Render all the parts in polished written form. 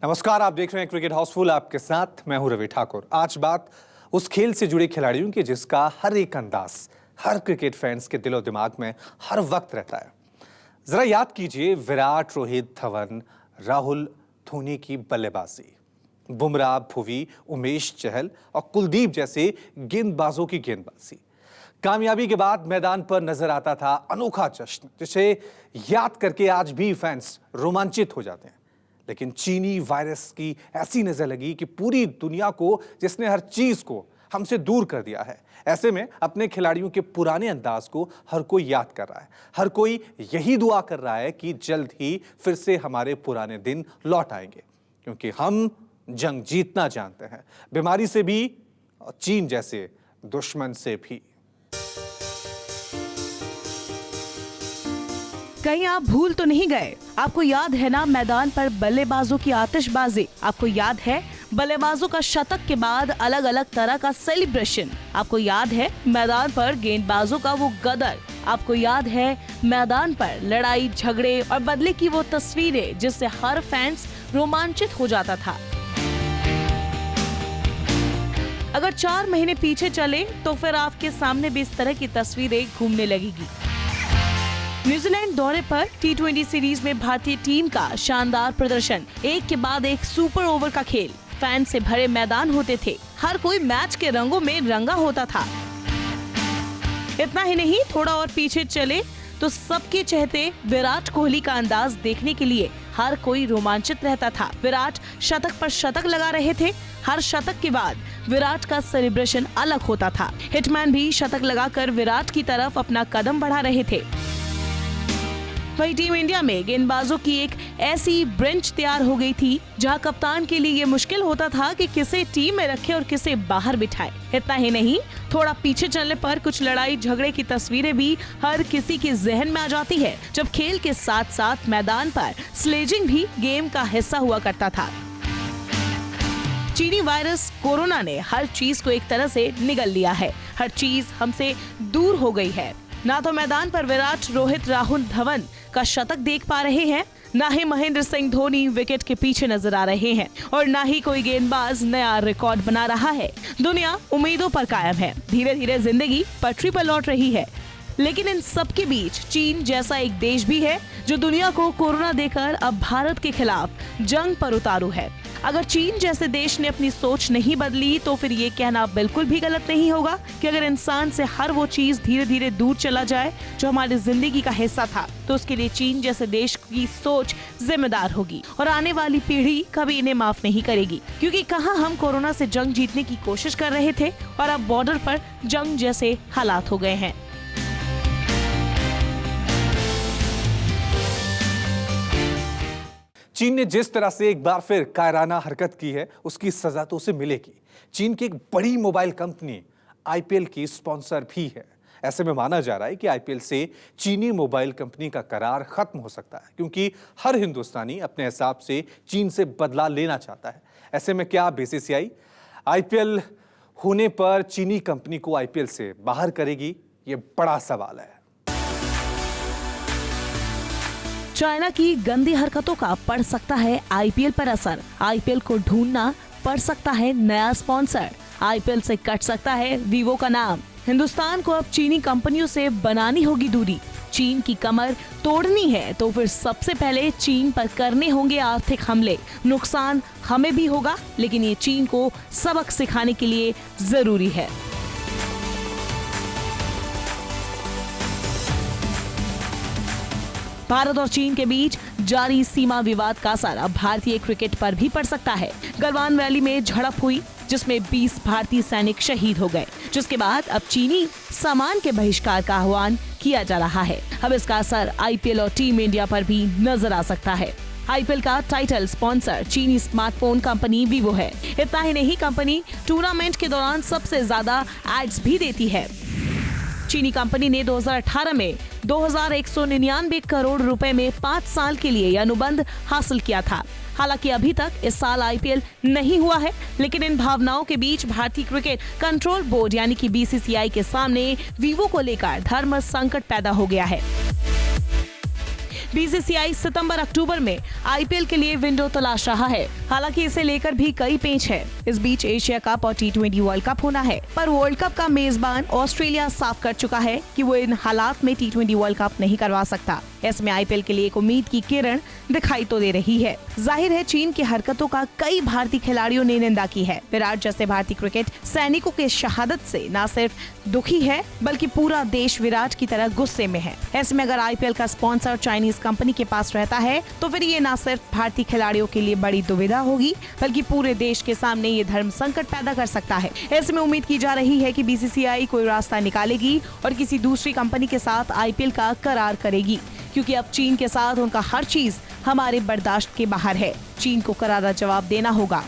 नमस्कार, आप देख रहे हैं क्रिकेट हाउसफुल। आपके साथ मैं हूं रवि ठाकुर। आज बात उस खेल से जुड़े खिलाड़ियों की जिसका हर एक अंदाज हर क्रिकेट फैंस के दिलो दिमाग में हर वक्त रहता है। जरा याद कीजिए विराट, रोहित, धवन, राहुल, धोनी की बल्लेबाजी, बुमराह, भुवी, उमेश चहल और कुलदीप जैसे गेंदबाजों की गेंदबाजी। कामयाबी के बाद मैदान पर नजर आता था अनोखा जश्न, जिसे याद करके आज भी फैंस रोमांचित हो जाते हैं। लेकिन चीनी वायरस की ऐसी नजर लगी कि पूरी दुनिया को, जिसने हर चीज को हमसे दूर कर दिया है, ऐसे में अपने खिलाड़ियों के पुराने अंदाज को हर कोई याद कर रहा है। हर कोई यही दुआ कर रहा है कि जल्द ही फिर से हमारे पुराने दिन लौट आएंगे, क्योंकि हम जंग जीतना जानते हैं, बीमारी से भी और चीन जैसे दुश्मन से भी। कहीं आप भूल तो नहीं गए? आपको याद है ना मैदान पर बल्लेबाजों की आतिशबाजी? आपको याद है बल्लेबाजों का शतक के बाद अलग अलग तरह का सेलिब्रेशन? आपको याद है मैदान पर गेंदबाजों का वो गदर? आपको याद है मैदान पर लड़ाई, झगड़े और बदले की वो तस्वीरें जिससे हर फैंस रोमांचित हो जाता था? अगर 4 महीने पीछे चले तो फिर आपके सामने भी इस तरह की तस्वीरें घूमने लगेगी। न्यूजीलैंड दौरे पर T20 सीरीज में भारतीय टीम का शानदार प्रदर्शन, एक के बाद एक सुपर ओवर का खेल, फैन से भरे मैदान होते थे, हर कोई मैच के रंगों में रंगा होता था। इतना ही नहीं, थोड़ा और पीछे चले तो सबके चहेते विराट कोहली का अंदाज देखने के लिए हर कोई रोमांचित रहता था। विराट शतक पर शतक लगा रहे थे, हर शतक के बाद विराट का सेलिब्रेशन अलग होता था। हिटमैन भी शतक लगाकर विराट की तरफ अपना कदम बढ़ा रहे थे। वही टीम इंडिया में गेंदबाजों की एक ऐसी ब्रेंच तैयार हो गई थी जहां कप्तान के लिए ये मुश्किल होता था कि किसे टीम में रखे और किसे बाहर बिठाए। इतना ही नहीं, थोड़ा पीछे चलने पर कुछ लड़ाई झगड़े की तस्वीरें भी हर किसी के जहन में आ जाती है, जब खेल के साथ साथ मैदान पर स्लेजिंग भी गेम का हिस्सा हुआ करता था। चीनी वायरस कोरोना ने हर चीज को एक तरह से निगल लिया है, हर चीज हमसे दूर हो गई है। ना तो मैदान पर विराट, रोहित, राहुल, धवन का शतक देख पा रहे हैं, ना ही महेंद्र सिंह धोनी विकेट के पीछे नजर आ रहे हैं, और ना ही कोई गेंदबाज नया रिकॉर्ड बना रहा है। दुनिया उम्मीदों पर कायम है, धीरे धीरे जिंदगी पटरी पर लौट रही है। लेकिन इन सब के बीच चीन जैसा एक देश भी है जो दुनिया को कोरोना देकर अब भारत के खिलाफ जंग पर उतारू है। अगर चीन जैसे देश ने अपनी सोच नहीं बदली तो फिर ये कहना बिल्कुल भी गलत नहीं होगा कि अगर इंसान से हर वो चीज धीरे धीरे दूर चला जाए जो हमारी जिंदगी का हिस्सा था, तो उसके लिए चीन जैसे देश की सोच जिम्मेदार होगी और आने वाली पीढ़ी कभी इन्हें माफ नहीं करेगी। क्योंकि कहाँ हम कोरोना से जंग जीतने की कोशिश कर रहे थे और अब बॉर्डर पर जंग जैसे हालात हो गए हैं। चीन ने जिस तरह से एक बार फिर कायराना हरकत की है, उसकी सजा तो उसे मिलेगी। चीन की एक बड़ी मोबाइल कंपनी IPL की स्पॉन्सर भी है। ऐसे में माना जा रहा है कि IPL से चीनी मोबाइल कंपनी का करार खत्म हो सकता है, क्योंकि हर हिंदुस्तानी अपने हिसाब से चीन से बदला लेना चाहता है। ऐसे में क्या BCCI IPL होने पर चीनी कंपनी को IPL से बाहर करेगी? ये बड़ा सवाल है। चाइना की गंदी हरकतों का पड़ सकता है IPL पर असर। IPL को ढूंढना पड़ सकता है नया स्पॉन्सर। IPL से कट सकता है वीवो का नाम। हिंदुस्तान को अब चीनी कंपनियों से बनानी होगी दूरी। चीन की कमर तोड़नी है तो फिर सबसे पहले चीन पर करने होंगे आर्थिक हमले। नुकसान हमें भी होगा, लेकिन ये चीन को सबक सिखाने के लिए जरूरी है। भारत और चीन के बीच जारी सीमा विवाद का असर अब भारतीय क्रिकेट पर भी पड़ सकता है। गलवान वैली में झड़प हुई जिसमें 20 भारतीय सैनिक शहीद हो गए, जिसके बाद अब चीनी सामान के बहिष्कार का आह्वान किया जा रहा है। अब इसका असर IPL और टीम इंडिया पर भी नजर आ सकता है। IPL का टाइटल स्पॉन्सर चीनी स्मार्टफोन कंपनी वीवो है। इतना ही नहीं, कंपनी टूर्नामेंट के दौरान सबसे ज्यादा एड्स भी देती है। चीनी कंपनी ने 2018 में 2199 करोड़ रुपए में 5 साल के लिए अनुबंध हासिल किया था। हालांकि अभी तक इस साल IPL नहीं हुआ है, लेकिन इन भावनाओं के बीच भारतीय क्रिकेट कंट्रोल बोर्ड यानी कि BCCI के सामने वीवो को लेकर धर्म संकट पैदा हो गया है। बीसीसीआई सितंबर-अक्टूबर में आईपीएल के लिए विंडो तलाश रहा है। हालांकि इसे लेकर भी कई पेच है। इस बीच एशिया कप और T20 वर्ल्ड कप होना है, पर वर्ल्ड कप का मेजबान ऑस्ट्रेलिया साफ कर चुका है कि वो इन हालात में T20 वर्ल्ड कप नहीं करवा सकता। इसमें आईपीएल के लिए एक उम्मीद की किरण दिखाई तो दे रही है। जाहिर है चीन की हरकतों का कई भारतीय खिलाड़ियों ने निंदा की है। विराट जैसे भारतीय क्रिकेट सैनिकों के शहादत से न सिर्फ दुखी है, बल्कि पूरा देश विराट की तरह गुस्से में है। ऐसे में अगर आईपीएल का स्पॉन्सर चाइनीज कंपनी के पास रहता है तो फिर ये न सिर्फ भारतीय खिलाड़ियों के लिए बड़ी दुविधा होगी, बल्कि पूरे देश के सामने ये धर्म संकट पैदा कर सकता है। ऐसे में उम्मीद की जा रही है कि बीसीसीआई कोई रास्ता निकालेगी और किसी दूसरी कंपनी के साथ आईपीएल का करार करेगी, क्योंकि अब चीन के साथ उनका हर चीज हमारे बर्दाश्त के बाहर है। चीन को करारा जवाब देना होगा।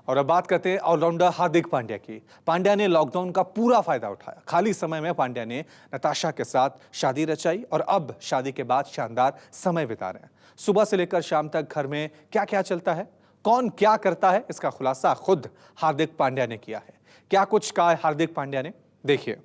और अब बात करते हैं ऑलराउंडर हार्दिक पांड्या की। पांड्या ने लॉकडाउन का पूरा फायदा उठाया। खाली समय में पांड्या ने नताशा के साथ शादी रचाई और अब शादी के बाद शानदार समय बिता रहे हैं। सुबह से लेकर शाम तक घर में क्या क्या चलता है, कौन क्या करता है, इसका खुलासा खुद हार्दिक पांड्या ने किया है। क्या कुछ कहा है हार्दिक पांड्या ने, देखिए।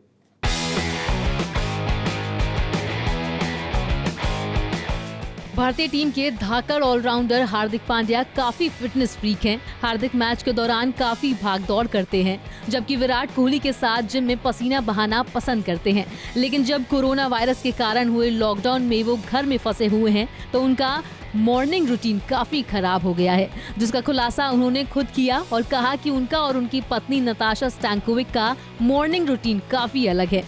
भारतीय टीम के धाकड़ ऑलराउंडर हार्दिक पांड्या काफी फिटनेस फ्रीक हैं। हार्दिक मैच के दौरान काफी भागदौड़ करते हैं, जबकि विराट कोहली के साथ जिम में पसीना बहाना पसंद करते हैं। लेकिन जब कोरोना वायरस के कारण हुए लॉकडाउन में वो घर में फंसे हुए हैं तो उनका मॉर्निंग रूटीन काफी खराब हो गया है, जिसका खुलासा उन्होंने खुद किया और कहा कि उनका और उनकी पत्नी नताशा स्टैंकोविक का मॉर्निंग रूटीन काफी अलग है।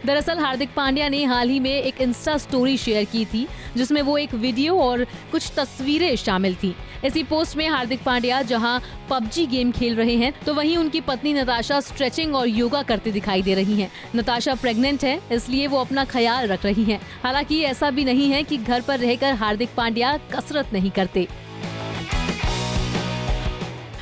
दरअसल हार्दिक पांड्या ने हाल ही में एक इंस्टा स्टोरी शेयर की थी, जिसमें वो एक वीडियो और कुछ तस्वीरें शामिल थी। इसी पोस्ट में हार्दिक पांड्या जहां पबजी गेम खेल रहे हैं, तो वहीं उनकी पत्नी नताशा स्ट्रेचिंग और योगा करते दिखाई दे रही हैं। नताशा प्रेग्नेंट है, इसलिए वो अपना ख्याल रख रही हैं। हालांकि ऐसा भी नहीं है कि घर पर रहकर हार्दिक पांड्या कसरत नहीं करते।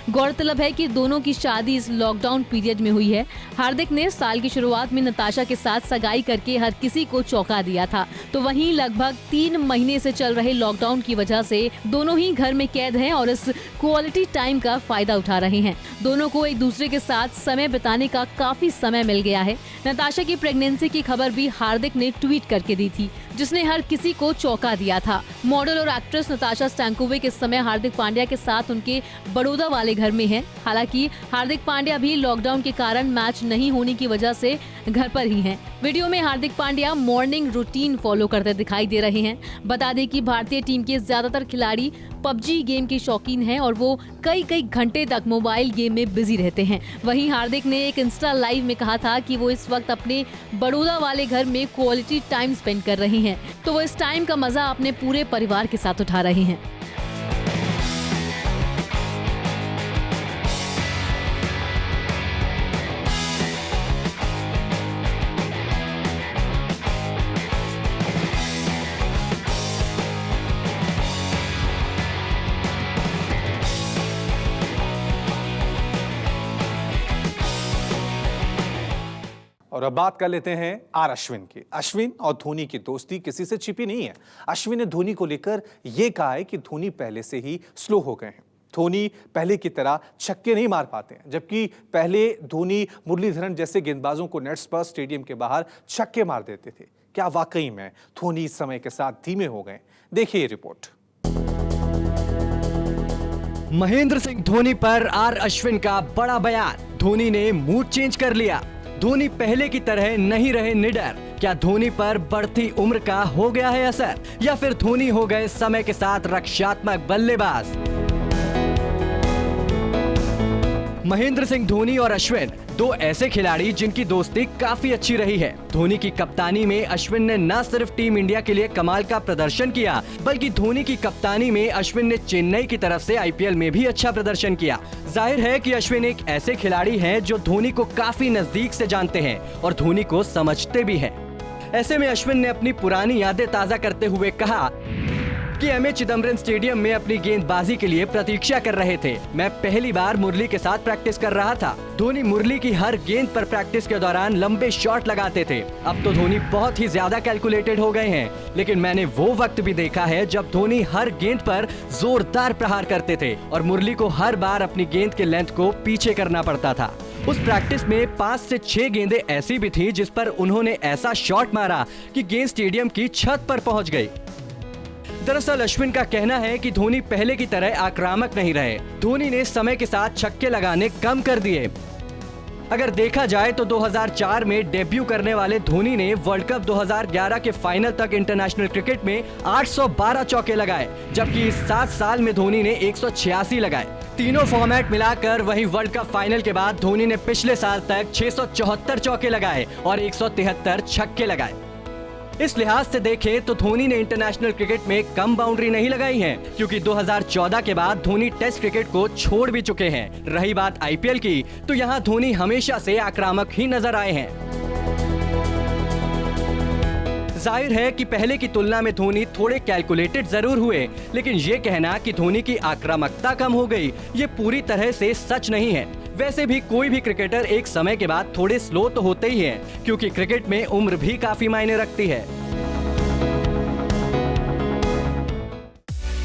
गौरतलब है कि दोनों की शादी इस लॉकडाउन पीरियड में हुई है। हार्दिक ने साल की शुरुआत में नताशा के साथ सगाई करके हर किसी को चौंका दिया था, तो वहीं लगभग 3 महीने से चल रहे लॉकडाउन की वजह से दोनों ही घर में कैद हैं और इस क्वालिटी टाइम का फायदा उठा रहे हैं। दोनों को एक दूसरे के साथ समय बिताने का काफी समय मिल गया है। नताशा की प्रेगनेंसी की खबर भी हार्दिक ने ट्वीट करके दी थी, जिसने हर किसी को चौंका दिया था। मॉडल और एक्ट्रेस नताशा स्टैंकोविक इस समय हार्दिक पांड्या के साथ उनके बड़ौदा वाले घर में है। हालांकि हार्दिक पांड्या भी लॉकडाउन के कारण मैच नहीं होने की वजह से घर पर ही हैं। वीडियो में Hardik Pandya morning routine follow करते दिखाई दे रहे हैं। बता दें कि भारतीय टीम के ज्यादातर खिलाड़ी पबजी गेम के शौकीन हैं और वो कई घंटे तक मोबाइल गेम में बिजी रहते हैं। वहीं हार्दिक ने एक इंस्टा लाइव में कहा था कि वो इस वक्त अपने बड़ौदा वाले घर में क्वालिटी टाइम स्पेंड कर रहे हैं, तो वो इस टाइम का मजा अपने पूरे परिवार के साथ उठा रहे हैं। और अब बात कर लेते हैं आर अश्विन की। अश्विन और धोनी की दोस्ती किसी से छिपी नहीं है। अश्विन ने धोनी को लेकर यह कहा है कि धोनी पहले से ही स्लो हो गए हैं। धोनी पहले की तरह छक्के नहीं मार पाते हैं, जबकि पहले धोनी मुरलीधरन जैसे गेंदबाजों को नेट्स पर स्टेडियम के बाहर छक्के मार देते थे। क्या वाकई में धोनी समय के साथ धीमे हो गए? देखिए रिपोर्ट। महेंद्र सिंह धोनी पर आर अश्विन का बड़ा बयान। धोनी ने मूड चेंज कर लिया। धोनी पहले की तरह नहीं रहे निडर। क्या धोनी पर बढ़ती उम्र का हो गया है असर, या फिर धोनी हो गए समय के साथ रक्षात्मक बल्लेबाज? महेंद्र सिंह धोनी और अश्विन दो ऐसे खिलाड़ी जिनकी दोस्ती काफी अच्छी रही है। धोनी की कप्तानी में अश्विन ने न सिर्फ टीम इंडिया के लिए कमाल का प्रदर्शन किया, बल्कि धोनी की कप्तानी में अश्विन ने चेन्नई की तरफ से आईपीएल में भी अच्छा प्रदर्शन किया। जाहिर है कि अश्विन एक ऐसे खिलाड़ी हैं जो धोनी को काफी नजदीक से जानते हैं और धोनी को समझते भी हैं। ऐसे में अश्विन ने अपनी पुरानी यादें ताजा करते हुए कहा कि एमए चिदम्बरम स्टेडियम में अपनी गेंदबाजी के लिए प्रतीक्षा कर रहे थे। मैं पहली बार मुरली के साथ प्रैक्टिस कर रहा था। धोनी मुरली की हर गेंद पर प्रैक्टिस के दौरान लंबे शॉट लगाते थे। अब तो धोनी बहुत ही ज्यादा कैलकुलेटेड हो गए हैं, लेकिन मैंने वो वक्त भी देखा है जब धोनी हर गेंद पर जोरदार प्रहार करते थे और मुरली को हर बार अपनी गेंद के लेंथ को पीछे करना पड़ता था। उस प्रैक्टिस में 5 से 6 गेंदें ऐसी भी थी जिस पर उन्होंने ऐसा शॉट मारा कि गेंद स्टेडियम की छत पर पहुंच गई। दरअसल अश्विन का कहना है कि धोनी पहले की तरह आक्रामक नहीं रहे। धोनी ने समय के साथ छक्के लगाने कम कर दिए। अगर देखा जाए तो 2004 में डेब्यू करने वाले धोनी ने वर्ल्ड कप 2011 के फाइनल तक इंटरनेशनल क्रिकेट में 812 चौके लगाए, जबकि इस 7 साल में धोनी ने 186 लगाए। तीनों फॉर्मेट मिलाकर वही वर्ल्ड कप फाइनल के बाद धोनी ने पिछले साल तक 674 चौके लगाए और 173 छक्के लगाए। इस लिहाज से देखें तो धोनी ने इंटरनेशनल क्रिकेट में कम बाउंड्री नहीं लगाई है, क्योंकि 2014 के बाद धोनी टेस्ट क्रिकेट को छोड़ भी चुके हैं। रही बात आईपीएल की, तो यहाँ धोनी हमेशा से आक्रामक ही नजर आए हैं। जाहिर है कि पहले की तुलना में धोनी थोड़े कैलकुलेटेड जरूर हुए, लेकिन ये कहना कि धोनी की आक्रामकता कम हो गई, ये पूरी तरह से सच नहीं है। वैसे भी कोई भी क्रिकेटर एक समय के बाद थोड़े स्लो तो होते ही हैं, क्योंकि क्रिकेट में उम्र भी काफी मायने रखती है।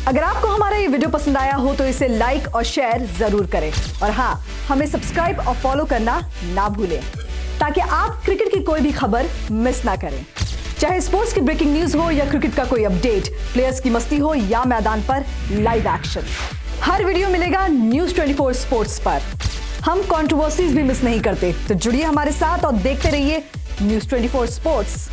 अगर आपको हमारा ये वीडियो पसंद आया हो तो इसे लाइक और शेयर जरूर करें, और हाँ, हमें सब्सक्राइब और फॉलो करना ना भूलें, ताकि आप क्रिकेट की कोई भी खबर मिस ना करें। चाहे स्पोर्ट्स की ब्रेकिंग न्यूज हो या क्रिकेट का कोई अपडेट, प्लेयर्स की मस्ती हो या मैदान पर लाइव एक्शन, हर वीडियो मिलेगा न्यूज़ 24 स्पोर्ट्स पर। हम कंट्रोवर्सीज भी मिस नहीं करते, तो जुड़िए हमारे साथ और देखते रहिए न्यूज़ 24 स्पोर्ट्स।